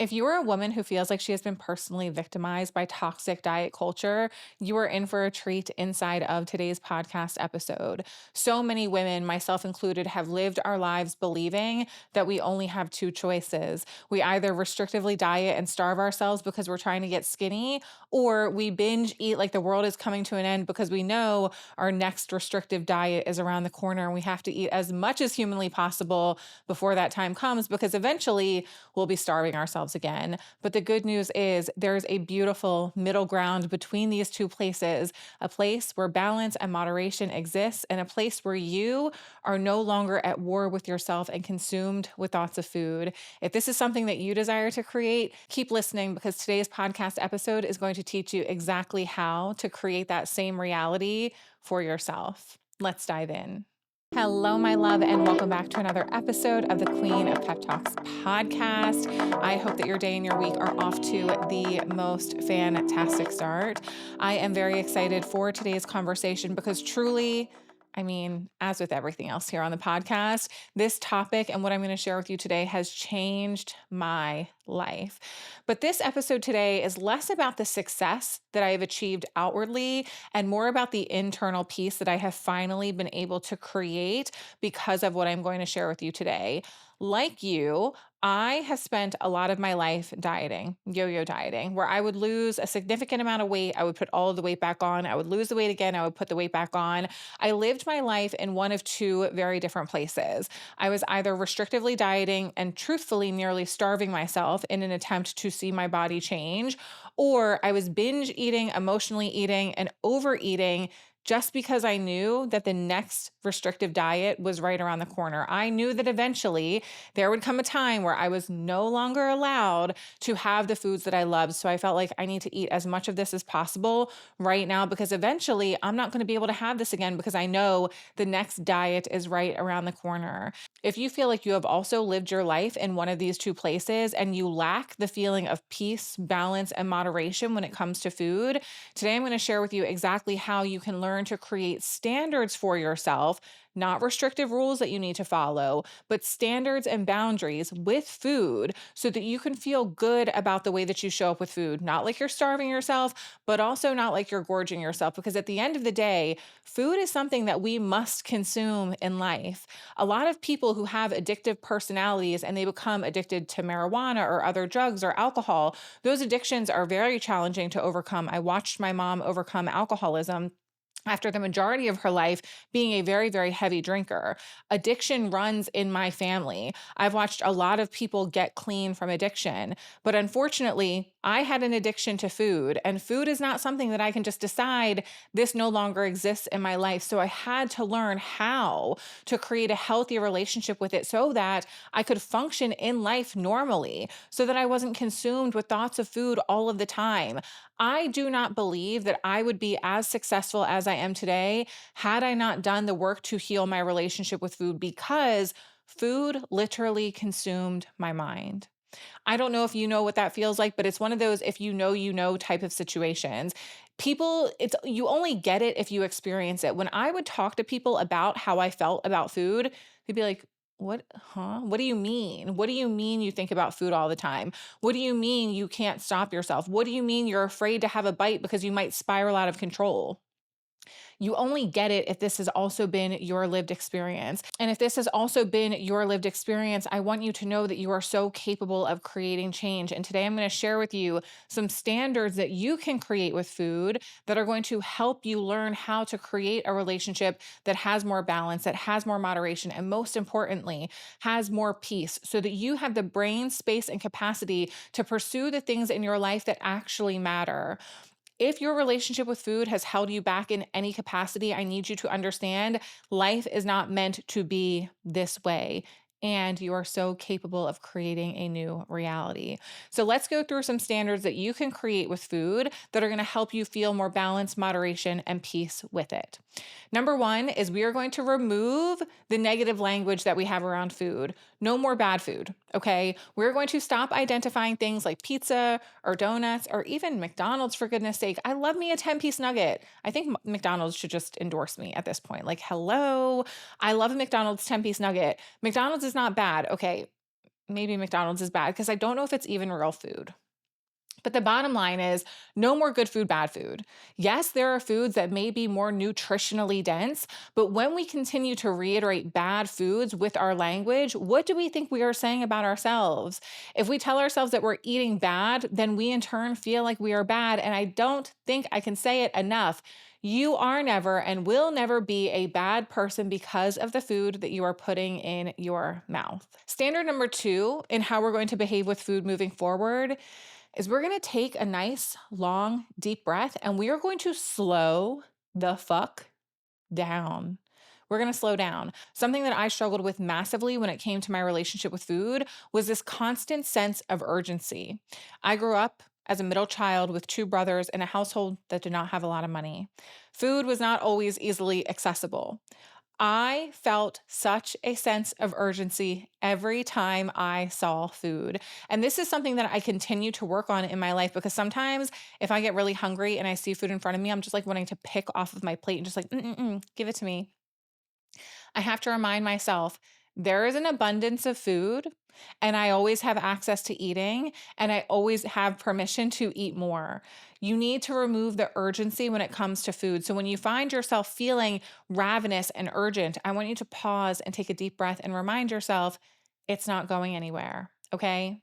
If you are a woman who feels like she has been personally victimized by toxic diet culture, you are in for a treat inside of today's podcast episode. So many women, myself included, have lived our lives believing that we only have two choices. We either restrictively diet and starve ourselves because we're trying to get skinny, or we binge eat like the world is coming to an end because we know our next restrictive diet is around the corner and we have to eat as much as humanly possible before that time comes because eventually we'll be starving ourselves again. But the good news is there's a beautiful middle ground between these two places, a place where balance and moderation exists, and a place where you are no longer at war with yourself and consumed with thoughts of food. If this is something that you desire to create, keep listening because today's podcast episode is going to teach you exactly how to create that same reality for yourself. Let's dive in. Hello, my love, and welcome back to another episode of the Queen of Pep Talks podcast. I hope that your day and your week are off to the most fantastic start. I am very excited for today's conversation because truly, as with everything else here on the podcast, this topic and what I'm going to share with you today has changed my life. But this episode today is less about the success that I have achieved outwardly and more about the internal peace that I have finally been able to create because of what I'm going to share with you today. Like you, I have spent a lot of my life dieting, yo-yo dieting, where I would lose a significant amount of weight. I would put all of the weight back on. I would lose the weight again. I would put the weight back on. I lived my life in one of two very different places. I was either restrictively dieting and truthfully nearly starving myself in an attempt to see my body change, or I was binge eating, emotionally eating, and overeating just because I knew that the next restrictive diet was right around the corner. I knew that eventually there would come a time where I was no longer allowed to have the foods that I loved. So I felt like I need to eat as much of this as possible right now because eventually I'm not going to be able to have this again because I know the next diet is right around the corner. If you feel like you have also lived your life in one of these two places and you lack the feeling of peace, balance, and moderation when it comes to food, today I'm going to share with you exactly how you can learn to create standards for yourself, not restrictive rules that you need to follow, but standards and boundaries with food so that you can feel good about the way that you show up with food. Not like you're starving yourself, but also not like you're gorging yourself. Because at the end of the day, food is something that we must consume in life. A lot of people who have addictive personalities and they become addicted to marijuana or other drugs or alcohol, those addictions are very challenging to overcome. I watched my mom overcome alcoholism after the majority of her life being a very, very heavy drinker. Addiction runs in my family. I've watched a lot of people get clean from addiction, but unfortunately, I had an addiction to food, and food is not something that I can just decide this no longer exists in my life. So I had to learn how to create a healthy relationship with it so that I could function in life normally, so that I wasn't consumed with thoughts of food all of the time. I do not believe that I would be as successful as I am today had I not done the work to heal my relationship with food because food literally consumed my mind. I don't know if you know what that feels like, but it's one of those if you know type of situations. You only get it if you experience it. When I would talk to people about how I felt about food, they'd be like, what, huh? What do you mean? What do you mean you think about food all the time? What do you mean you can't stop yourself? What do you mean you're afraid to have a bite because you might spiral out of control? You only get it if this has also been your lived experience. And if this has also been your lived experience, I want you to know that you are so capable of creating change. And today I'm going to share with you some standards that you can create with food that are going to help you learn how to create a relationship that has more balance, that has more moderation, and most importantly, has more peace so that you have the brain space and capacity to pursue the things in your life that actually matter. If your relationship with food has held you back in any capacity, I need you to understand life is not meant to be this way. And you are so capable of creating a new reality. So let's go through some standards that you can create with food that are going to help you feel more balance, moderation, and peace with it. Number one is we are going to remove the negative language that we have around food. No more bad food, okay? We're going to stop identifying things like pizza or donuts or even McDonald's, for goodness sake. I love me a 10-piece nugget. I think McDonald's should just endorse me at this point. Like, hello, I love a McDonald's 10-piece nugget. McDonald's is not bad, okay? maybe McDonald's is bad because I don't know if it's even real food. But the bottom line is no more good food, bad food. Yes, there are foods that may be more nutritionally dense, but when we continue to reiterate bad foods with our language, what do we think we are saying about ourselves? If we tell ourselves that we're eating bad, then we in turn feel like we are bad. And I don't think I can say it enough. You are never and will never be a bad person because of the food that you are putting in your mouth. Standard number two in how we're going to behave with food moving forward is we're going to take a nice, long, deep breath and we are going to slow the fuck down. We're going to slow down. Something that I struggled with massively when it came to my relationship with food was this constant sense of urgency. I grew up as a middle child with two brothers in a household that did not have a lot of money. Food was not always easily accessible. I felt such a sense of urgency every time I saw food. And this is something that I continue to work on in my life because sometimes if I get really hungry and I see food in front of me, I'm just like wanting to pick off of my plate and just like, give it to me. I have to remind myself there is an abundance of food and I always have access to eating and I always have permission to eat more. You need to remove the urgency when it comes to food. So when you find yourself feeling ravenous and urgent, I want you to pause and take a deep breath and remind yourself it's not going anywhere. Okay.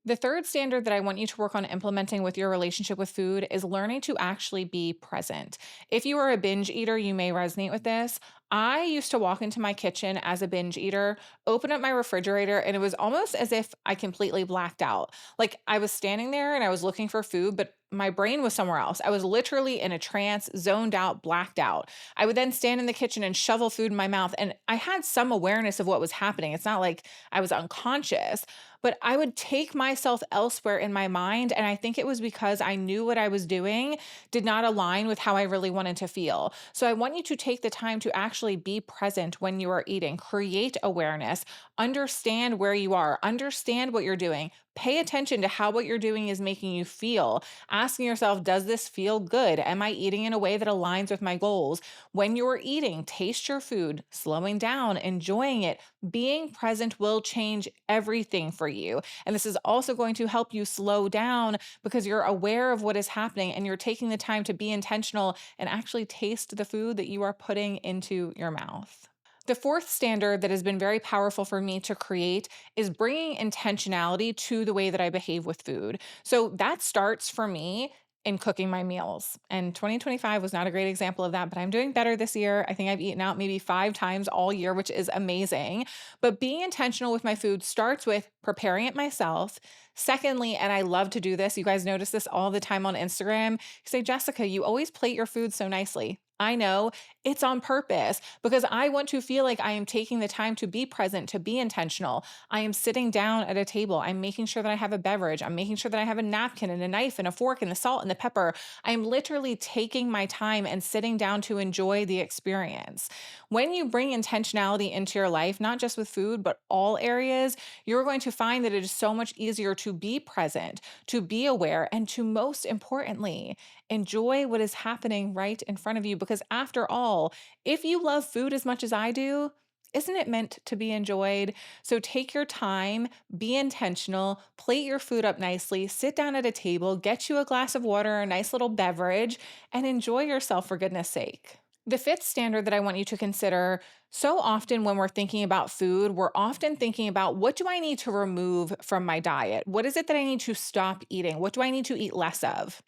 The third standard that I want you to work on implementing with your relationship with food is learning to actually be present. If you are a binge eater, you may resonate with this. I used to walk into my kitchen as a binge eater, open up my refrigerator, and it was almost as if I completely blacked out. Like I was standing there and I was looking for food, but my brain was somewhere else. I was literally in a trance, zoned out, blacked out. I would then stand in the kitchen and shovel food in my mouth, and I had some awareness of what was happening. It's not like I was unconscious, but I would take myself elsewhere in my mind. And I think it was because I knew what I was doing did not align with how I really wanted to feel. So I want you to take the time to actually be present when you are eating, create awareness, understand where you are, understand what you're doing. Pay attention to how what you're doing is making you feel. Asking yourself, does this feel good? Am I eating in a way that aligns with my goals? When you're eating, taste your food, slowing down, enjoying it. Being present will change everything for you. And this is also going to help you slow down because you're aware of what is happening and you're taking the time to be intentional and actually taste the food that you are putting into your mouth. The fourth standard that has been very powerful for me to create is bringing intentionality to the way that I behave with food. So that starts for me in cooking my meals. And 2025 was not a great example of that, but I'm doing better this year. I think I've eaten out maybe 5 times all year, which is amazing. But being intentional with my food starts with preparing it myself. Secondly, and I love to do this, you guys notice this all the time on Instagram. You say, Jessica, you always plate your food so nicely. I know it's on purpose because I want to feel like I am taking the time to be present, to be intentional. I am sitting down at a table. I'm making sure that I have a beverage. I'm making sure that I have a napkin and a knife and a fork and the salt and the pepper. I am literally taking my time and sitting down to enjoy the experience. When you bring intentionality into your life, not just with food, but all areas, you're going to find that it is so much easier to be present, to be aware, and to most importantly, enjoy what is happening right in front of you. Because after all, if you love food as much as I do, isn't it meant to be enjoyed? So take your time, be intentional, plate your food up nicely, sit down at a table, get you a glass of water, a nice little beverage, and enjoy yourself for goodness sake. The fifth standard that I want you to consider, so often when we're thinking about food, we're often thinking about what do I need to remove from my diet? What is it that I need to stop eating? What do I need to eat less of?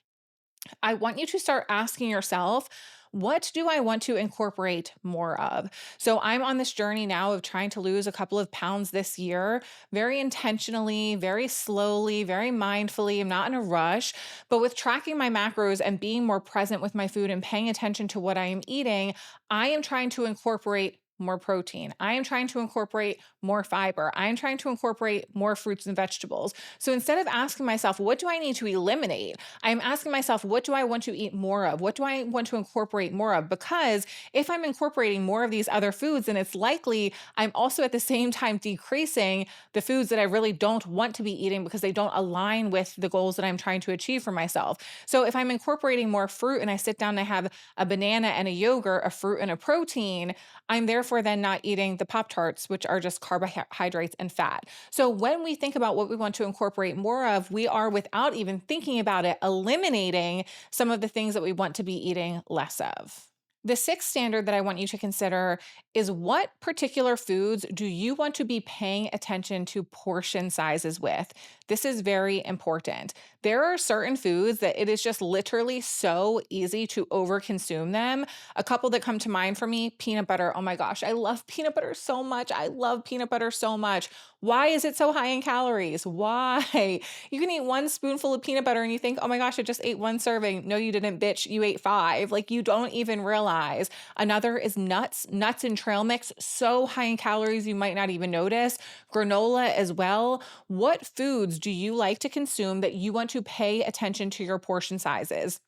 I want you to start asking yourself, what do I want to incorporate more of? So I'm on this journey now of trying to lose a couple of pounds this year, very intentionally, very slowly, very mindfully. I'm not in a rush, but with tracking my macros and being more present with my food and paying attention to what I am eating, I am trying to incorporate more protein. I am trying to incorporate more fiber. I am trying to incorporate more fruits and vegetables. So instead of asking myself, what do I need to eliminate? I'm asking myself, what do I want to eat more of? What do I want to incorporate more of? Because if I'm incorporating more of these other foods, then it's likely I'm also at the same time decreasing the foods that I really don't want to be eating because they don't align with the goals that I'm trying to achieve for myself. So if I'm incorporating more fruit and I sit down and I have a banana and a yogurt, a fruit and a protein, I'm therefore if we're then not eating the Pop Tarts, which are just carbohydrates and fat. So when we think about what we want to incorporate more of, we are, without even thinking about it, eliminating some of the things that we want to be eating less of. The sixth standard that I want you to consider is, what particular foods do you want to be paying attention to portion sizes with? This is very important. There are certain foods that it is just literally so easy to overconsume them. A couple that come to mind for me: peanut butter. Oh my gosh, I love peanut butter so much. I love peanut butter so much. Why is it so high in calories? Why? You can eat one spoonful of peanut butter and you think, oh my gosh, I just ate one serving. No, you didn't, bitch. You ate five. Like, you don't even realize. Another is nuts. Nuts and trail mix, so high in calories you might not even notice. Granola as well. What foods do you like to consume that you want to pay attention to your portion sizes?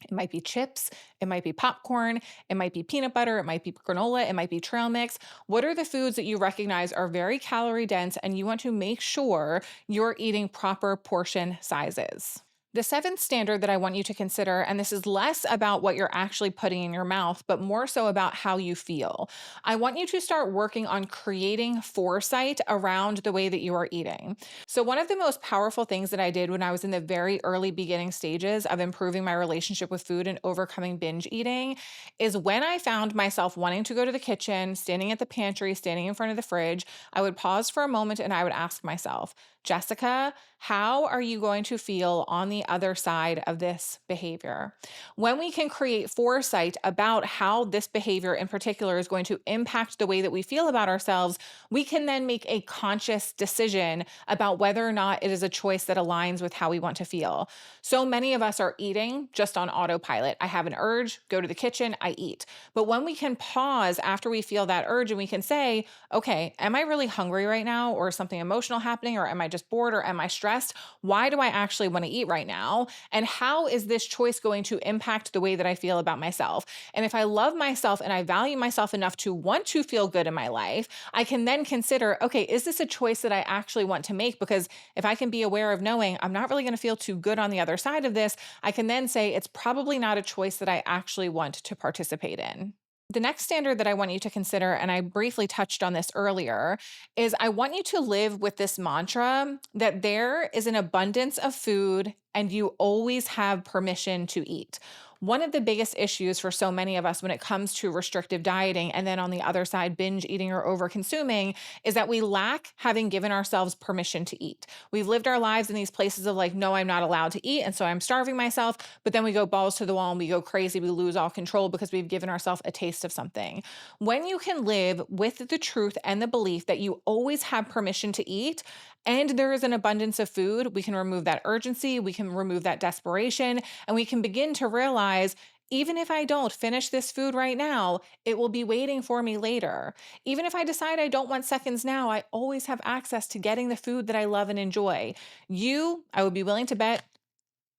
It might be chips, it might be popcorn, it might be peanut butter, it might be granola, it might be trail mix. What are the foods that you recognize are very calorie dense and you want to make sure you're eating proper portion sizes? The seventh standard that I want you to consider, and this is less about what you're actually putting in your mouth, but more so about how you feel. I want you to start working on creating foresight around the way that you are eating. So, one of the most powerful things that I did when I was in the very early beginning stages of improving my relationship with food and overcoming binge eating is, when I found myself wanting to go to the kitchen, standing at the pantry, standing in front of the fridge, I would pause for a moment and I would ask myself, Jessica, how are you going to feel on the other side of this behavior? When we can create foresight about how this behavior in particular is going to impact the way that we feel about ourselves, we can then make a conscious decision about whether or not it is a choice that aligns with how we want to feel. So many of us are eating just on autopilot. I have an urge, go to the kitchen, I eat. But when we can pause after we feel that urge and we can say, okay, am I really hungry right now, or is something emotional happening, or am I just bored, or am I stressed? Why do I actually want to eat right now? And how is this choice going to impact the way that I feel about myself? And if I love myself and I value myself enough to want to feel good in my life, I can then consider, okay, is this a choice that I actually want to make? Because if I can be aware of knowing I'm not really going to feel too good on the other side of this, I can then say it's probably not a choice that I actually want to participate in. The next standard that I want you to consider, and I briefly touched on this earlier, is I want you to live with this mantra that there is an abundance of food and you always have permission to eat. One of the biggest issues for so many of us when it comes to restrictive dieting, and then on the other side, binge eating or over consuming, is that we lack having given ourselves permission to eat. We've lived our lives in these places of like, no, I'm not allowed to eat, and so I'm starving myself. But then we go balls to the wall and we go crazy. We lose all control because we've given ourselves a taste of something. When you can live with the truth and the belief that you always have permission to eat, and there is an abundance of food, we can remove that urgency, we can remove that desperation, and we can begin to realize, even if I don't finish this food right now, it will be waiting for me later. Even if I decide I don't want seconds now, I always have access to getting the food that I love and enjoy. You, I would be willing to bet,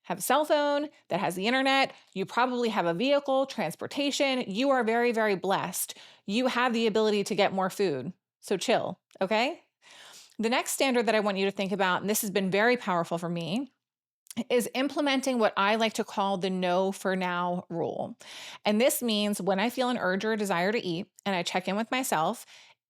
have a cell phone that has the internet. You probably have a vehicle, transportation. You are very, very blessed. You have the ability to get more food. So chill, okay? The next standard that I want you to think about, and this has been very powerful for me, is implementing what I like to call the no for now rule. And this means when I feel an urge or a desire to eat and I check in with myself,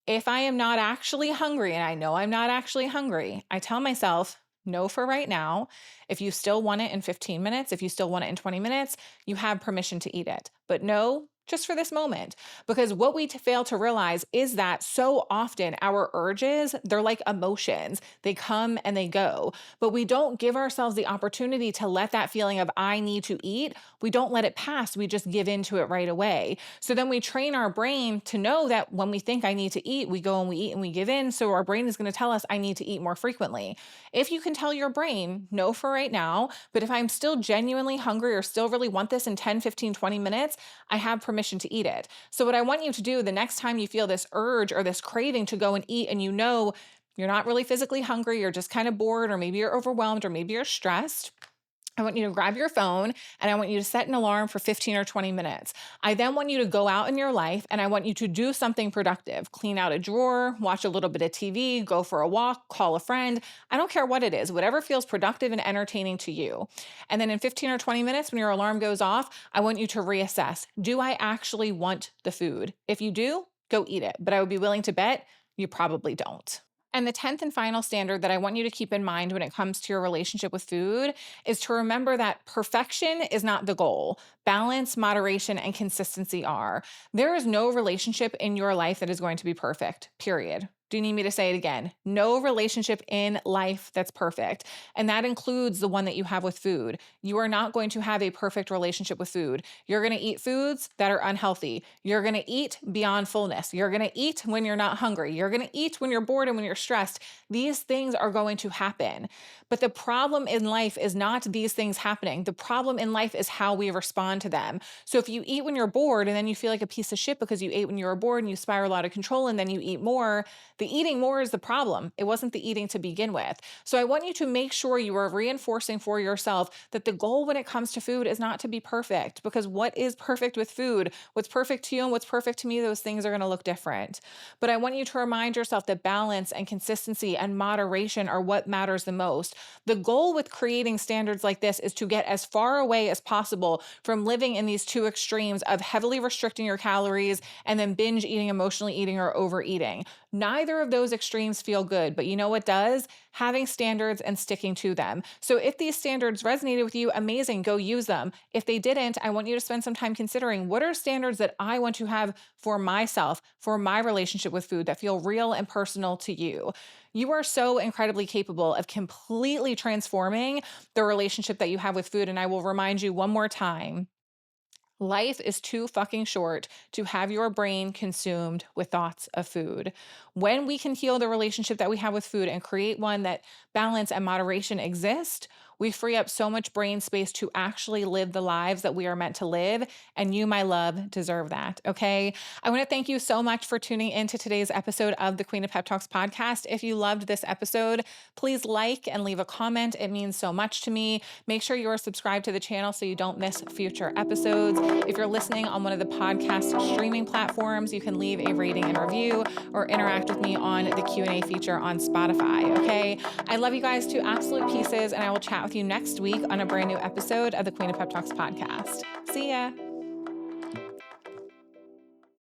if I am not actually hungry and I know I'm not actually hungry, I tell myself, no for right now. If you still want it in 15 minutes, if you still want it in 20 minutes, you have permission to eat it. But no, just for this moment. Because what we fail to realize is that so often our urges, they're like emotions. They come and they go. But we don't give ourselves the opportunity to let that feeling of I need to eat, we don't let it pass. We just give into it right away. So then we train our brain to know that when we think I need to eat, we go and we eat and we give in. So our brain is going to tell us I need to eat more frequently. If you can tell your brain, no for right now, but if I'm still genuinely hungry or still really want this in 10, 15, 20 minutes, I have permission to eat it. So what I want you to do the next time you feel this urge or this craving to go and eat, and you know you're not really physically hungry, you're just kind of bored, or maybe you're overwhelmed, or maybe you're stressed, I want you to grab your phone and I want you to set an alarm for 15 or 20 minutes. I then want you to go out in your life and I want you to do something productive. Clean out a drawer, watch a little bit of TV, go for a walk, call a friend. I don't care what it is, whatever feels productive and entertaining to you. And then in 15 or 20 minutes, when your alarm goes off, I want you to reassess. Do I actually want the food? If you do, go eat it. But I would be willing to bet you probably don't. And the 10th and final standard that I want you to keep in mind when it comes to your relationship with food is to remember that perfection is not the goal. Balance, moderation, and consistency are. There is no relationship in your life that is going to be perfect, period. Do you need me to say it again? No relationship in life that's perfect. And that includes the one that you have with food. You are not going to have a perfect relationship with food. You're going to eat foods that are unhealthy. You're going to eat beyond fullness. You're going to eat when you're not hungry. You're going to eat when you're bored and when you're stressed. These things are going to happen. But the problem in life is not these things happening. The problem in life is how we respond to them. So if you eat when you're bored and then you feel like a piece of shit because you ate when you were bored and you spiral out of control and then you eat more, the eating more is the problem. It wasn't the eating to begin with. So I want you to make sure you are reinforcing for yourself that the goal when it comes to food is not to be perfect, because what is perfect with food? What's perfect to you and what's perfect to me, those things are going to look different. But I want you to remind yourself that balance and consistency and moderation are what matters the most. The goal with creating standards like this is to get as far away as possible from living in these two extremes of heavily restricting your calories and then binge eating, emotionally eating, or overeating. Neither of those extremes feel good, but you know what does? Having standards and sticking to them. So if these standards resonated with you, amazing, go use them. If they didn't, I want you to spend some time considering what are standards that I want to have for myself, for my relationship with food that feel real and personal to you. You are so incredibly capable of completely transforming the relationship that you have with food. And I will remind you one more time. Life is too fucking short to have your brain consumed with thoughts of food. When we can heal the relationship that we have with food and create one that balance and moderation exist, we free up so much brain space to actually live the lives that we are meant to live. And you, my love, deserve that. Okay. I want to thank you so much for tuning into today's episode of the Queen of Pep Talks podcast. If you loved this episode, please like and leave a comment. It means so much to me. Make sure you are subscribed to the channel so you don't miss future episodes. If you're listening on one of the podcast streaming platforms, you can leave a rating and review or interact with me on the Q&A feature on Spotify. Okay. I love you guys to absolute pieces, and I will chat with you next week on a brand new episode of the Queen of Pep Talks podcast. See ya.